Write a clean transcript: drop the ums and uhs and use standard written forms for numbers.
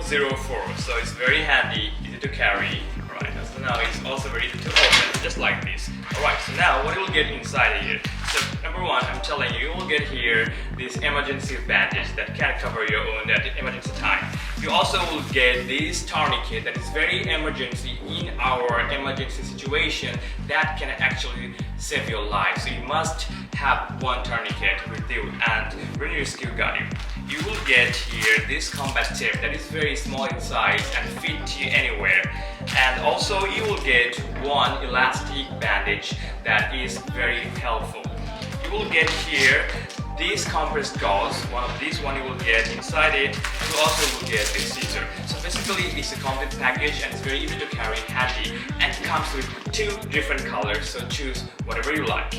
Rhino-004. So it's very handy, easy to carry. Alright, so now it's also very easy to open, just like this. Alright, so now what you will get inside here? So number one, I'm telling you, you will get here this emergency bandage that can cover your own at emergency time. You also will get this tourniquet that is very emergency in our emergency situation that can actually save your life. So you must have one tourniquet with you, and Rhino Rescue got you. You will get here this combat tape that is very small in size and fit you anywhere. And also you will get one elastic bandage that is very helpful. You will get here these compressed gauze. One of these you will get inside it. You also will get this scissor. So basically it's a complete package and it's very easy to carry, handy, and it comes with 2 different colors, so choose whatever you like.